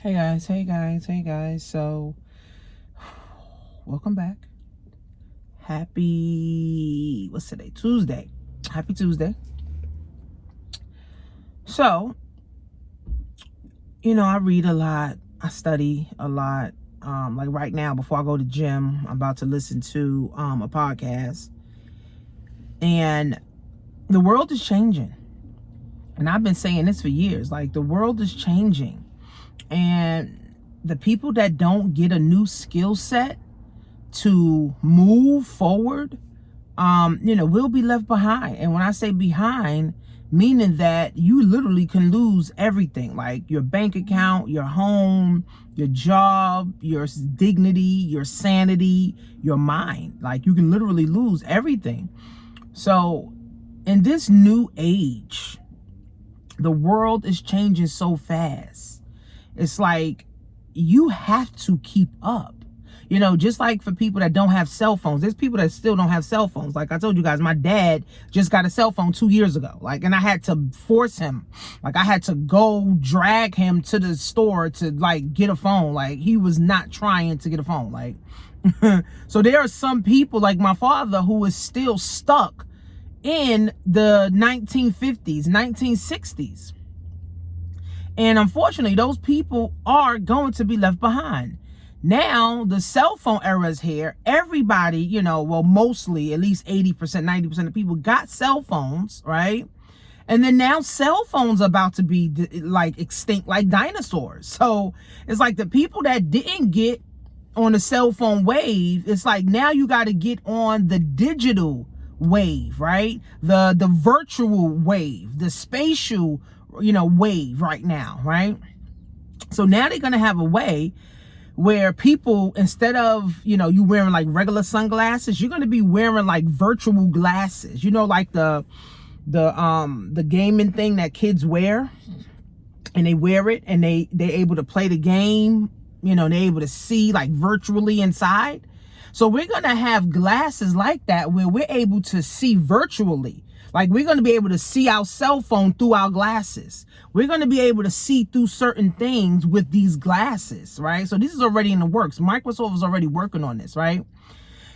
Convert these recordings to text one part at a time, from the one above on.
Hey guys. So, welcome back. What's today? Tuesday. Happy Tuesday. So, I read a lot. I study a lot. Like right now, before I go to gym, I'm about to listen to a podcast. And the world is changing. And I've been saying this for years. Like, the world is changing. And the people that don't get a new skill set to move forward, will be left behind. And when I say behind, meaning that you literally can lose everything, like your bank account, your home, your job, your dignity, your sanity, your mind. Like, you can literally lose everything. So in this new age, the world is changing so fast. It's like you have to keep up. Just like for people that don't have cell phones, there's people that still don't have cell phones. Like I told you guys, my dad just got a cell phone 2 years ago. And I had to force him. I had to go drag him to the store to get a phone. He was not trying to get a phone. So there are some people like my father who is still stuck in the 1950s, 1960s. And unfortunately, those people are going to be left behind. Now, the cell phone era is here. Everybody, mostly, at least 80%, 90% of people got cell phones, right? And then now cell phones are about to be extinct like dinosaurs. So it's like the people that didn't get on the cell phone wave, it's like now you got to get on the digital wave, right? The virtual wave, the spatial, wave right now, right? So now they're going to have a way where people, instead of, you wearing regular sunglasses, you're going to be wearing virtual glasses, the gaming thing that kids wear, and they wear it and they're able to play the game, they're able to see virtually inside. So we're going to have glasses like that where we're able to see virtually. We're going to be able to see our cell phone through our glasses. We're going to be able to see through certain things with these glasses, right? So this is already in the works. Microsoft is already working on this, right?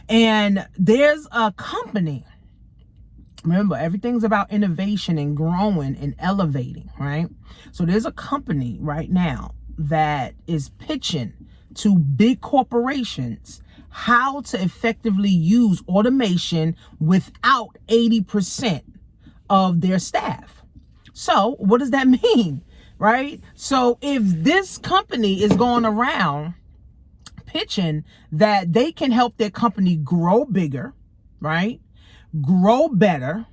And there's a company. Remember, everything's about innovation and growing and elevating, right? So there's a company right now that is pitching to big corporations how to effectively use automation without 80% of their staff. So what does that mean, right? So if this company is going around pitching that they can help their company grow bigger, right? Grow better,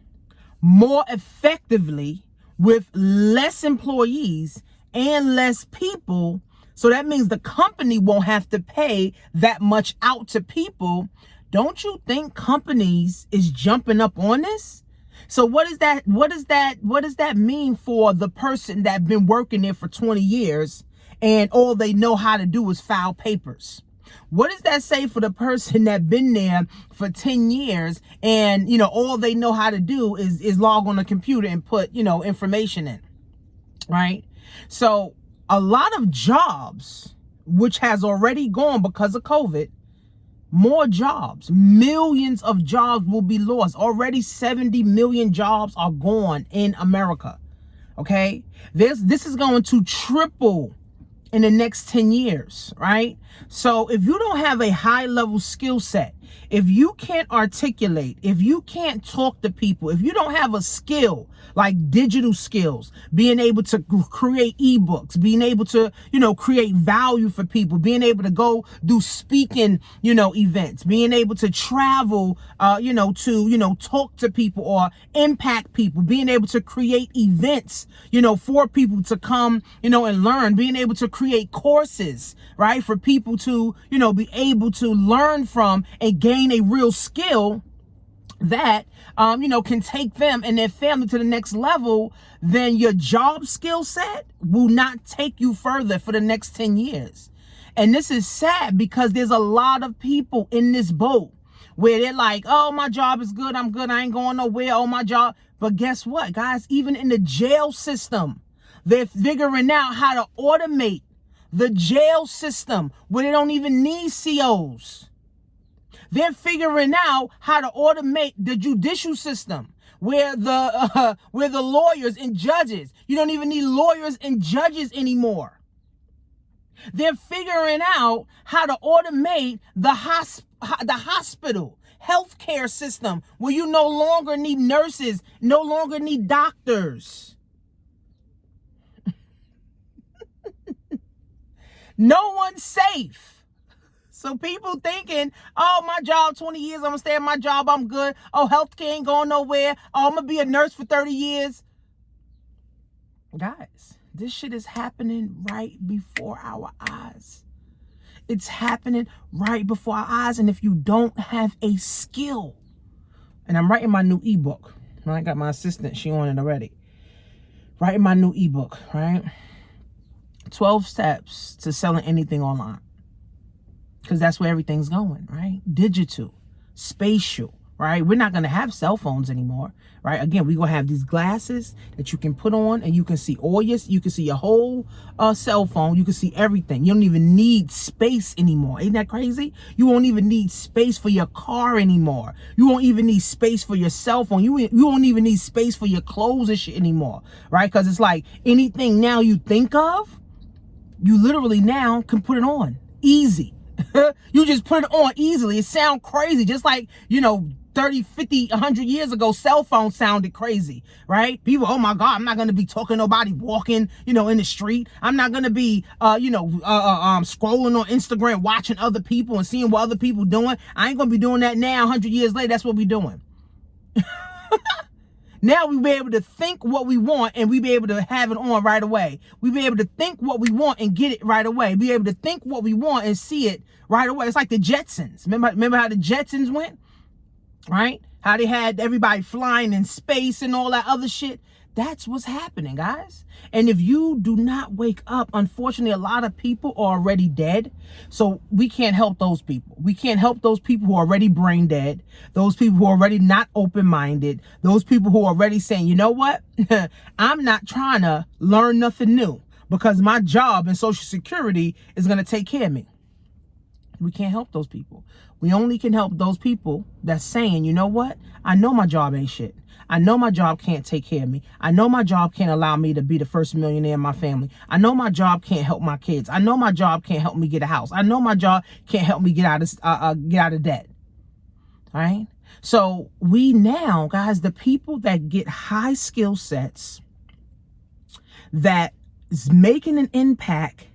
more effectively with less employees and less people. So that means the company won't have to pay that much out to people. Don't you think companies is jumping up on this? So what does that mean for the person that been working there for 20 years and all they know how to do is file papers? What does that say for the person that been there for 10 years and, all they know how to do is log on a computer and put, information in, right? So a lot of jobs, which has already gone because of COVID, more jobs, millions of jobs will be lost. Already 70 million jobs are gone in America. Okay. This is going to triple in the next 10 years, right? So if you don't have a high level skill set, if you can't articulate, if you can't talk to people, if you don't have a skill like digital skills, being able to create ebooks, being able to, create value for people, being able to go do speaking, events, being able to travel, to, talk to people or impact people, being able to create events, for people to come, and learn, being able to create courses, right? For people to, be able to learn from and gain a real skill that, can take them and their family to the next level, then your job skill set will not take you further for the next 10 years. And this is sad because there's a lot of people in this boat where they're like, oh, my job is good. I'm good. I ain't going nowhere. Oh, my job. But guess what, guys? Even in the jail system, they're figuring out how to automate the jail system where they don't even need COs. They're figuring out how to automate the judicial system where the lawyers and judges, you don't even need lawyers and judges anymore. They're figuring out how to automate the hospital healthcare system where you no longer need nurses, no longer need doctors. No one's safe. So people thinking, oh, my job, 20 years, I'm going to stay at my job, I'm good. Oh, healthcare ain't going nowhere. Oh, I'm going to be a nurse for 30 years. Guys, this shit is happening right before our eyes. It's happening right before our eyes. And if you don't have a skill, and I'm writing my new ebook. I got my assistant, she on it already. Writing my new ebook, right? 12 steps to selling anything online. Because that's where everything's going, right? Digital, spatial, right? We're not going to have cell phones anymore, right? Again, we're going to have these glasses that you can put on and you can see you can see your whole cell phone. You can see everything. You don't even need space anymore. Ain't that crazy? You won't even need space for your car anymore. You won't even need space for your cell phone. You won't even need space for your clothes and shit anymore, right? Because it's like anything now you think of, you literally now can put it on. Easy. You just put it on easily. It sounds crazy. Just like, 30, 50, 100 years ago, cell phones sounded crazy, right? People, oh my God, I'm not going to be talking to nobody walking, in the street. I'm not going to be, scrolling on Instagram, watching other people and seeing what other people doing. I ain't going to be doing that now. 100 years later, that's what we're doing. Now we be able to think what we want and we be able to have it on right away. We be able to think what we want and get it right away. Be able to think what we want and see it right away. It's like the Jetsons. Remember how the Jetsons went? Right? How they had everybody flying in space and all that other shit. That's what's happening, guys. And if you do not wake up, unfortunately, a lot of people are already dead. So we can't help those people. We can't help those people who are already brain dead. Those people who are already not open-minded. Those people who are already saying, you know what? I'm not trying to learn nothing new because my job in Social Security is going to take care of me. We can't help those people. We only can help those people that's saying, you know what? I know my job ain't shit. I know my job can't take care of me. I know my job can't allow me to be the first millionaire in my family. I know my job can't help my kids. I know my job can't help me get a house. I know my job can't help me get out of debt. All right? So we now, guys, the people that get high skill sets, that is making an impact,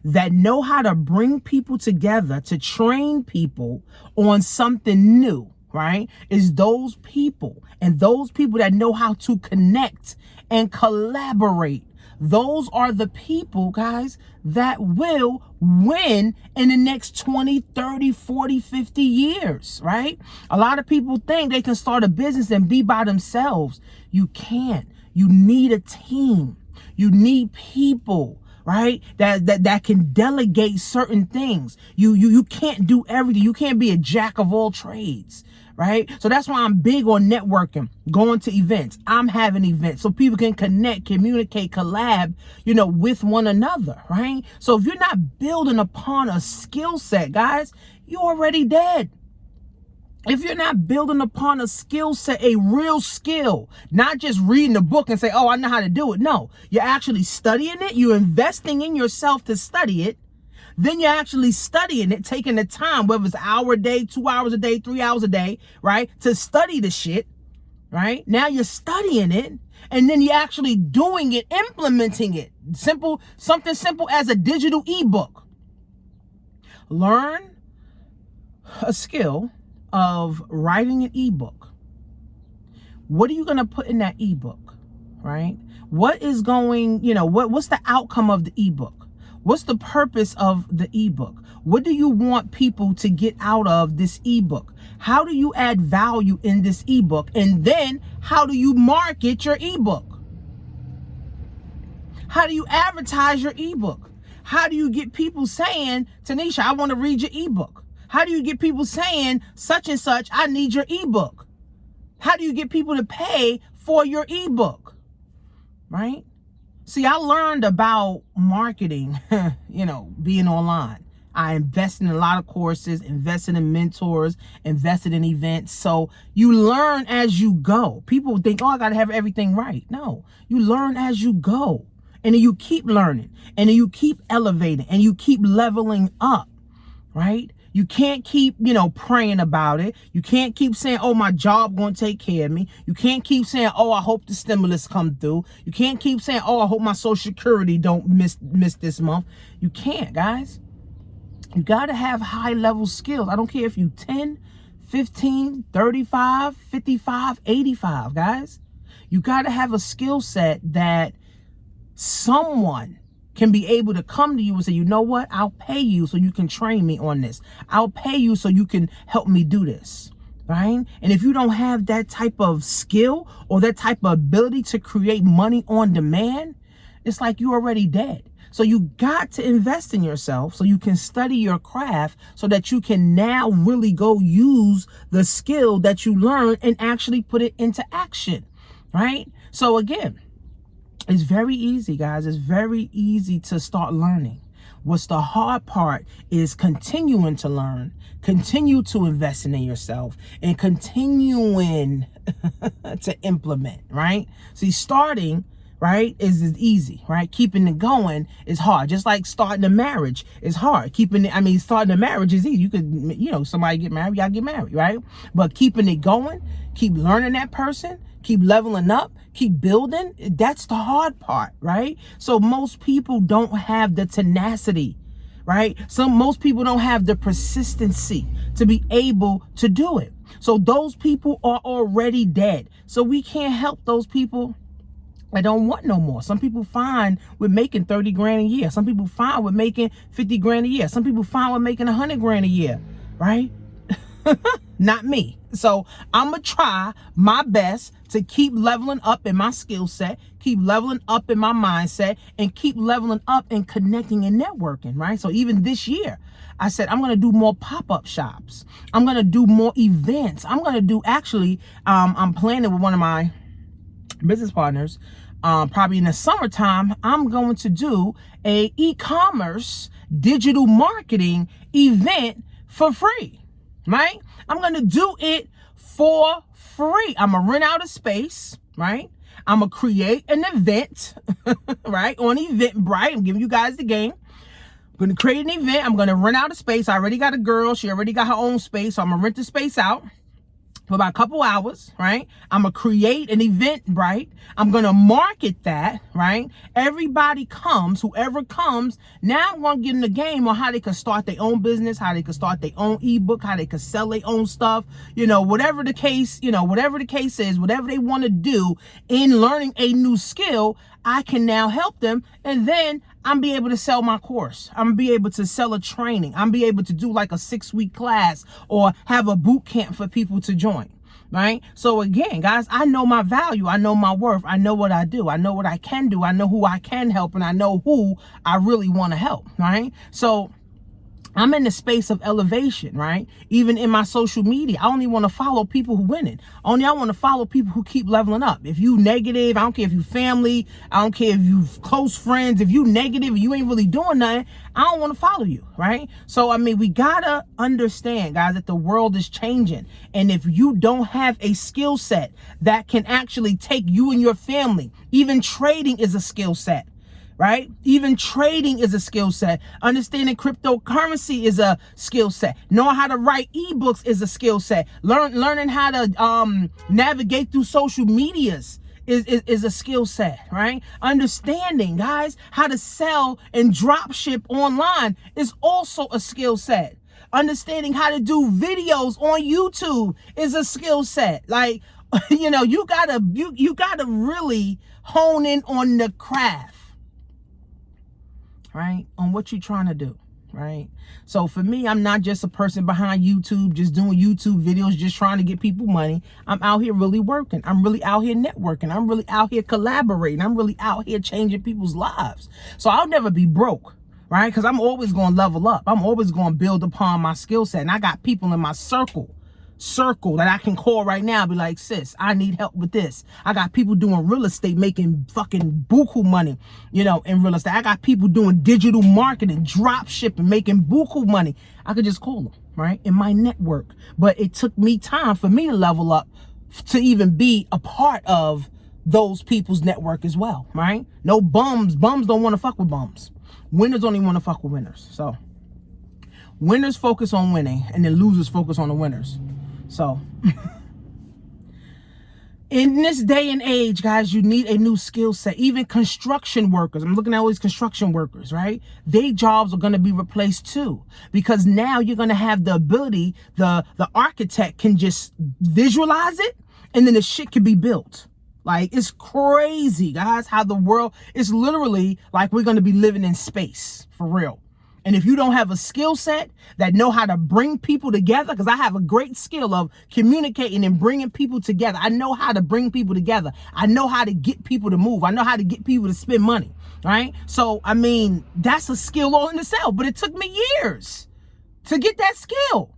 that know how to bring people together, to train people on something new, right? Is those people, and those people that know how to connect and collaborate. Those are the people, guys, that will win in the next 20, 30, 40, 50 years, right? A lot of people think they can start a business and be by themselves. You can't. You need a team. You need people, right? That can delegate certain things. You can't do everything. You can't be a jack of all trades, right? So that's why I'm big on networking, going to events. I'm having events so people can connect, communicate, collab, with one another, right? So if you're not building upon a skill set, guys, you're already dead. If you're not building upon a skill set, a real skill, not just reading a book and say, oh, I know how to do it. No, you're actually studying it. You're investing in yourself to study it. Then you're actually studying it, taking the time, whether it's an hour a day, 2 hours a day, 3 hours a day, right? To study the shit, right? Now you're studying it, and then you're actually doing it, implementing it. Something simple as a digital ebook. Learn a skill of writing an ebook. What are you going to put in that ebook, right? What is going, what's the outcome of the ebook? What's the purpose of the ebook? What do you want people to get out of this ebook? How do you add value in this ebook? And then how do you market your ebook? How do you advertise your ebook? How do you get people saying, Tanisha, I want to read your ebook? How do you get people saying such and such, I need your ebook? How do you get people to pay for your ebook? Right? See, I learned about marketing, being online. I invested in a lot of courses, invested in mentors, invested in events. So you learn as you go. People think, oh, I got to have everything right. No, you learn as you go. And then you keep learning. And then you keep elevating. And you keep leveling up, right? You can't keep, praying about it. You can't keep saying, oh, my job going to take care of me. You can't keep saying, oh, I hope the stimulus come through. You can't keep saying, oh, I hope my Social Security don't miss this month. You can't, guys. You got to have high level skills. I don't care if you 10, 15, 35, 55, 85, guys. You got to have a skill set that someone can be able to come to you and say, you know what? I'll pay you so you can train me on this. I'll pay you so you can help me do this, right? And if you don't have that type of skill or that type of ability to create money on demand, it's like you're already dead. So you got to invest in yourself so you can study your craft so that you can now really go use the skill that you learned and actually put it into action, right? So again, it's very easy, guys. It's very easy to start learning. What's the hard part is continuing to learn, continue to invest in yourself, and continuing to implement, right? See, starting, right, is easy, right? Keeping it going is hard. Just like starting a marriage is hard. Starting a marriage is easy. You could, somebody get married, y'all get married, right? But keeping it going, keep learning that person, keep leveling up, keep building, that's the hard part, right? So most people don't have the tenacity, right? Most people don't have the persistency to be able to do it. So those people are already dead. So we can't help those people I don't want no more. Some people fine with making 30 grand a year. Some people fine with making 50 grand a year. Some people fine with making 100 grand a year, right? Not me. So I'm going to try my best to keep leveling up in my skill set, keep leveling up in my mindset, and keep leveling up and connecting and networking, right? So even this year, I said, I'm going to do more pop-up shops. I'm going to do more events. I'm going to do, I'm planning with one of my business partners, probably in the summertime, I'm going to do a e-commerce digital marketing event for free, right? I'm going to do it for free. I'm going to rent out a space, right? I'm going to create an event, right? On Eventbrite. I'm giving you guys the game. I'm going to create an event. I'm going to rent out a space. I already got a girl. She already got her own space. So I'm going to rent the space out for about a couple hours, right? I'm going to create an event, right? I'm going to market that, right? Everybody comes, whoever comes, now I'm going to get in the game on how they can start their own business, how they can start their own ebook, how they can sell their own stuff, whatever the case, whatever the case is, whatever they want to do in learning a new skill, I can now help them. And then I'm be able to sell my course. I'm be able to sell a training. I'm be able to do like a 6-week class or have a boot camp for people to join, right? So again, guys, I know my value. I know my worth. I know what I do. I know what I can do. I know who I can help, and I know who I really want to help, right? So I'm in the space of elevation, right? Even in my social media, I only want to follow people who winning. I want to follow people who keep leveling up. If you negative, I don't care if you family, I don't care if you close friends, if you negative, you ain't really doing nothing, I don't want to follow you, right? So, we gotta understand, guys, that the world is changing. And if you don't have a skill set that can actually take you and your family, even trading is a skill set. Right? Even trading is a skill set. Understanding cryptocurrency is a skill set. Knowing how to write ebooks is a skill set. Learning how to navigate through social medias is a skill set, right? Understanding, guys, how to sell and drop ship online is also a skill set. Understanding how to do videos on YouTube is a skill set. Like, you gotta really hone in on the craft, right? On what you're trying to do, right? So for me, I'm not just a person behind YouTube, just doing YouTube videos, just trying to get people money. I'm out here really working. I'm really out here networking. I'm really out here collaborating. I'm really out here changing people's lives. So I'll never be broke, right? Because I'm always going to level up. I'm always going to build upon my skill set. And I got people in my circle, circle that I can call right now, be like, sis, I need help with this. I got people doing real estate making fucking buku money, you know, in real estate. I got people doing digital marketing, drop shipping, making buku money. I could just call them, right, in my network. But it took me time for me to level up to even be a part of those people's network as well, right? No bums. Bums don't want to fuck with bums. Winners only want to fuck with winners. So winners focus on winning, and then losers focus on the winners. So in this day and age, guys, you need a new skill set. Even construction workers, I'm looking at all these construction workers, right? Their jobs are going to be replaced too, because now you're going to have the ability, the architect can just visualize it, and then the shit can be built. Like, it's crazy, guys, how the world is literally like we're going to be living in space for real. And if you don't have a skill set that know how to bring people together, because I have a great skill of communicating and bringing people together. I know how to bring people together. I know how to get people to move. I know how to get people to spend money, right? So, I mean, that's a skill all in itself, but it took me years to get that skill,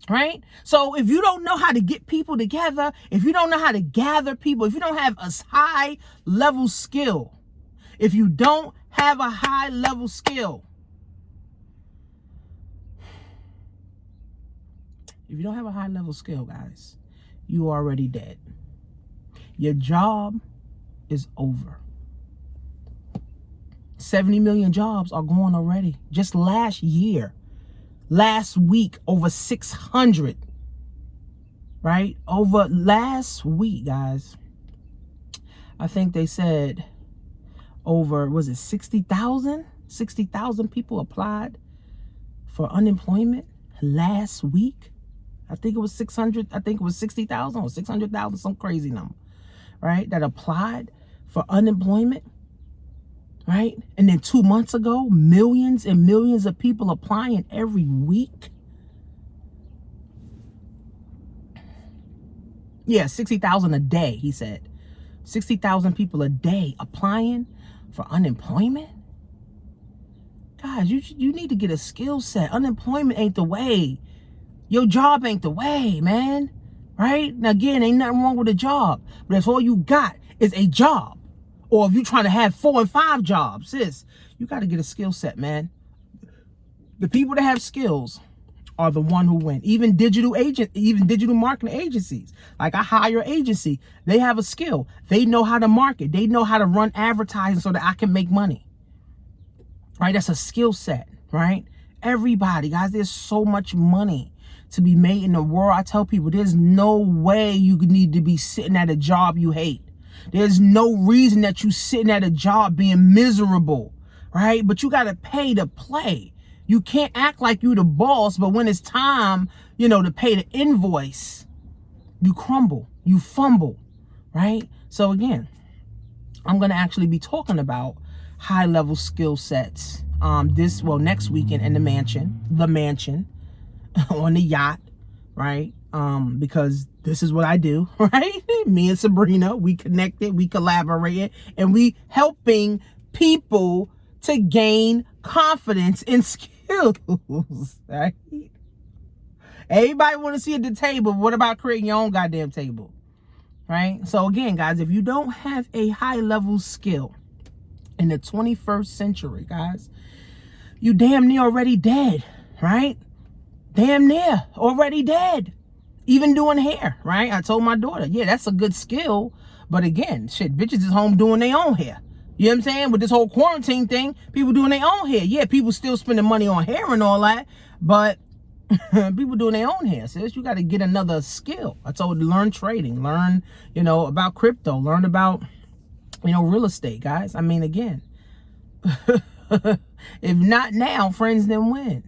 right? So if you don't know how to get people together, if you don't know how to gather people, if you don't have a high level skill, if you don't have a high level skill, if you don't have a high level skill, guys, you are already dead. Your job is over. 70 million jobs are gone already. Just last year. Last week, over 600. Right? Over last week, guys. I think they said over, was it 60,000? 60,000 people applied for unemployment last week. I think it was 600. I think it was 60,000 or 600,000, some crazy number, right? That applied for unemployment, right? And then 2 months ago, millions and millions of people applying every week. Yeah, 60,000 a day, he said. 60,000 people a day applying for unemployment. Guys, you need to get a skill set. Unemployment ain't the way. Your job ain't the way, man. Right? Now, again, ain't nothing wrong with a job. But if all you got is a job, or if you're trying to have 4 and 5 jobs, sis, you got to get a skill set, man. The people that have skills are the one who win. Even digital marketing agencies. Like I hire an agency. They have a skill. They know how to market. They know how to run advertising so that I can make money. Right? That's a skill set, right? Everybody, guys, there's so much money to be made in the world. I tell people there's no way you need to be sitting at a job you hate. There's no reason that you sitting at a job being miserable, right? But you got to pay to play. You can't act like you the boss, but when it's time, you know, to pay the invoice, you crumble, you fumble, right? So again, I'm going to actually be talking about high level skill sets next weekend in the mansion on the yacht, right? Because this is what I do, right? Me and Sabrina, we connected, we collaborated, and we helping people to gain confidence and skills, right? Everybody want to see at the table. What about creating your own goddamn table, right? So again, guys, if you don't have a high level skill in the 21st century, guys, you damn near already dead, right? Damn near already dead. Even doing hair, right? I told my daughter, yeah, that's a good skill. But again, shit, bitches is home doing their own hair. You know what I'm saying? With this whole quarantine thing, people doing their own hair. Yeah, people still spending money on hair and all that. But people doing their own hair. Sis, you got to get another skill. I told you, learn trading. Learn, about crypto. Learn about, real estate, guys. I mean, again, if not now, friends, then when?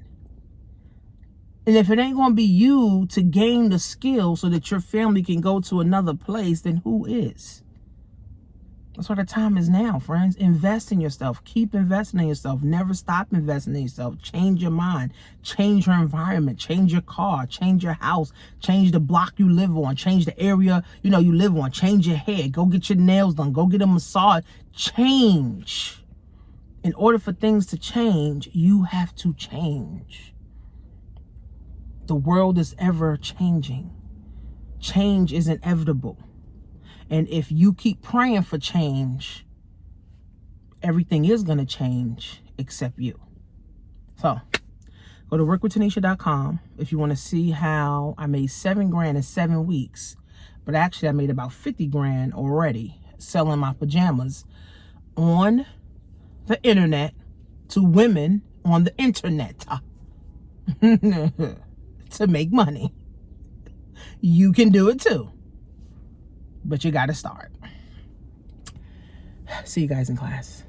And if it ain't going to be you to gain the skill so that your family can go to another place, then who is? That's what the time is now, friends. Invest in yourself. Keep investing in yourself. Never stop investing in yourself. Change your mind. Change your environment. Change your car. Change your house. Change the block you live on. Change the area, you live on. Change your hair. Go get your nails done. Go get a massage. Change. In order for things to change, you have to change. The world is ever changing. Change is inevitable. And if you keep praying for change, everything is going to change except you. So go to workwithtanisha.com if you want to see how I made $7,000 in 7 weeks. But actually I made about 50 grand already selling my pajamas on the internet to women on the internet to make money. You can do it too, but you got to start. See you guys in class.